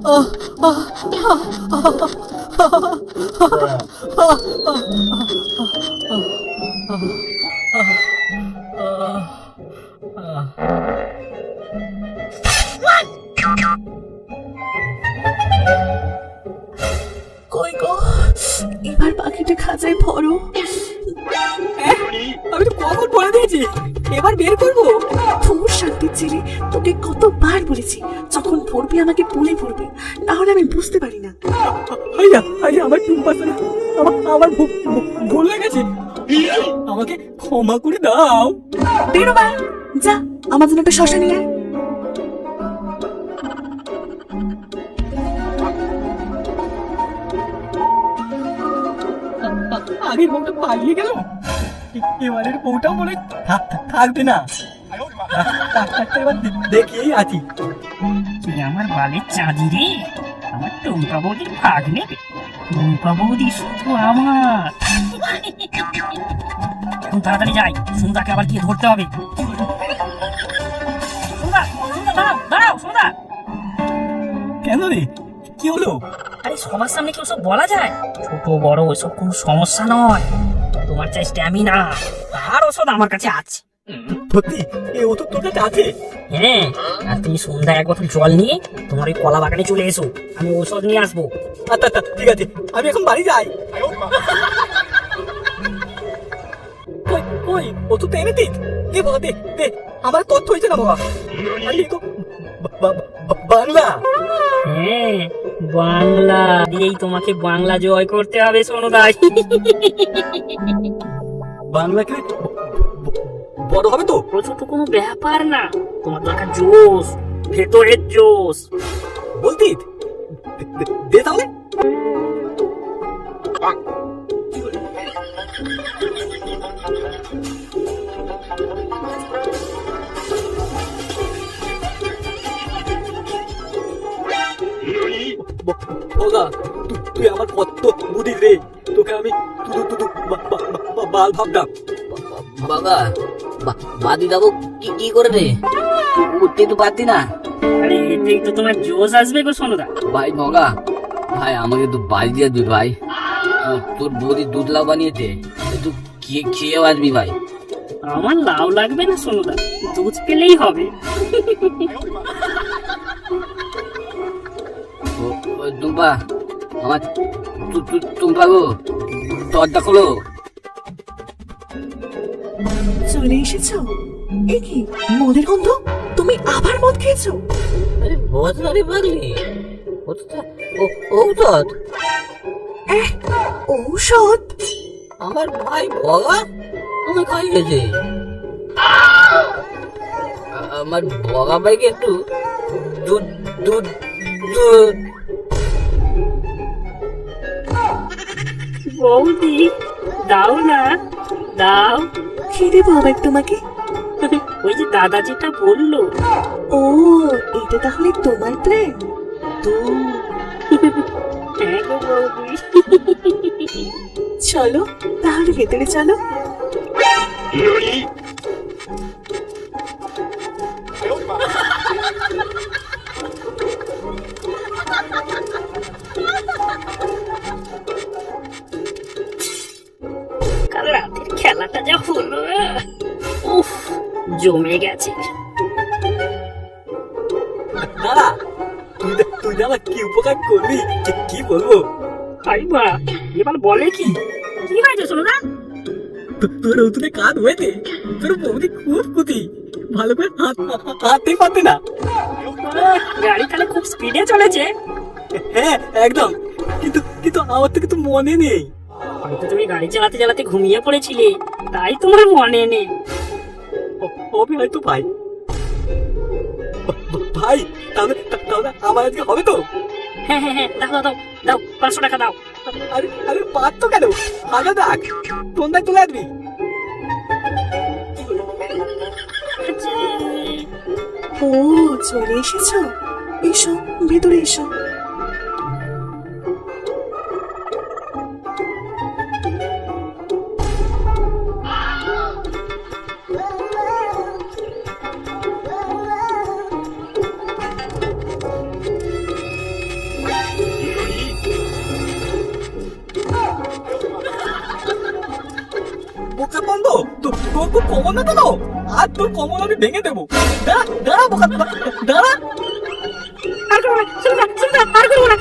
কই গো, এবার পাখিটা খাঁচায় ভরো। আমি তো কখন বলে দিয়েছি এবার বের করবো। তোর শান্তির ছেলে, তোকে কতবার বলেছি যখন ভরবি আমাকে বলে ভরবি, তাহলে আমি বুঝতে পারি না। আমার টুম্পা সোনা, আমার ভুল হয়ে গেছে, আমাকে ক্ষমা করে দাও। বেরো বা, যা আমার জন্য একটা শশা নিয়ে আয়। আগের বউটা পালিয়ে গেল, এবারের বউটাও মনে থাকবে না। এবার দেখেই আছি। তুই আমার বালের চাঁদি রে, আমার টুম্পা বৌদির ভাগ নেবে। টুম্পা বৌদি শুধু আমার। এখন তাড়াতাড়ি যাই, সুন্দরকে আবার গিয়ে ধরতে হবে। সুন্দর, সুন্দর দাঁড়াও, দাঁড়াও সুন্দর। কেন রে, কি হলো? আরে সবার সামনে কি ওসব বলা যায়? ছোট বড় ওইসব কোনো সমস্যা নয়। তোমার চাই স্ট্যামিনা, তার ওষুধ আমার কাছে আছে। সত্যি এই ওষুধ তোর কাছে আছে? হ্যাঁ, আর তুমি সন্ধ্যায় এক বোতল জল নিয়ে তোমার ওই কলা বাগানে চলে এসো, আমি ওষুধ নিয়ে আসবো। আচ্ছা ঠিক আছে, আমি এখন বাড়ি যাই। কই কই ওষুধ এনে দিস, দে বাবা, দে দে, আমার কত হয়েছে না বাবা। আরে তো বাংলা। হ্যাঁ, বাংলা দিয়েই তোমাকে বাংলা জয় করতে হবে সোনুদাই। বাংলা কি বড় হবে তো? প্রচুর তো কোনো ব্যাপার না, তোমার দরকার জোশ, ভেতরের জোশ। বলতি দে তাহলে। তুই আমার কত বুদ্ধি রে, তোকে আমি বাল ভাবতাম। বাবা, বাদি যাবো কি করে রে, উঠতে তো পারতি না। আরে এতেই তো তোমার জোশ আসবে গো সোনুদা। ভাই মগা, ভাই আমাকে তো বাড়ি দিয়ে দুধ ভাই, তোর বৌদি দুধ লাউ বানিয়েছে, তুই খেয়ে আসবি ভাই। আমার লাউ লাগবে না সোনুদা, দুধ পেলেই হবে। টুম্পা, আমার টুম্পা গো, দরজা খোলো। চলে এসেছো? এ কি মদের গন্ধ? তুমি আবার মদ খেয়েছো? আরে বদনারে পাগলি, ঔষধ। ঔষধ? আমার ভাই বগা তুমি খাইয়েছে। আমার বগা ভাইকে একটু দুধ দুধ দুধ। বৌদি দাও না, দাও। কি দেবো আবার তোমাকে? ওই যে দাদা যেটা বললো। ও, এটা তাহলে তোমার প্ল্যান? হ্যাঁ গো বৌদি। চলো তাহলে ভেতরে চলো। কাল রাতের খেলাটা যা হলো, উফ, জমে গেছে। দাদা, তুই আমার কি উপকার করলি, কি বলবো। আই বা, এবার বলে কি কি হয়েছে সোনুদা? তোর ওষুধে কাজ হয়েছে, তোর বৌদি খুব খুশি, ভালো করে হাঁটতেই পারতে না। গাড়ি তাহলে খুব স্পিডে চলেছে। হ্যাঁ একদম, কিন্তু আমার থেকে তো মনে নেই। হয়তো তুমি গাড়ি চালাতে চালাতে ঘুমিয়ে পড়েছিলে, তাই তোমার মনে নেই। হবে হয়তো ভাই। ভাই তাহলে আমার আজকে হবে তো? হ্যাঁ হ্যাঁ হ্যাঁ, দাও দাও দাও, 500 টাকা দাও। আরে পার তো কেন, আগে দেখ তোমরা চলে আসবি। ও, চলে এসেছো? এসো ভেতরে এসো। তোর খুব কমন না তো, আর তোর কমন আমি ভেঙে দেবো। দাঁড়া দাঁড়া বোকা, দাঁড়া। আর করবো না, শুনুন না, আর করবো না।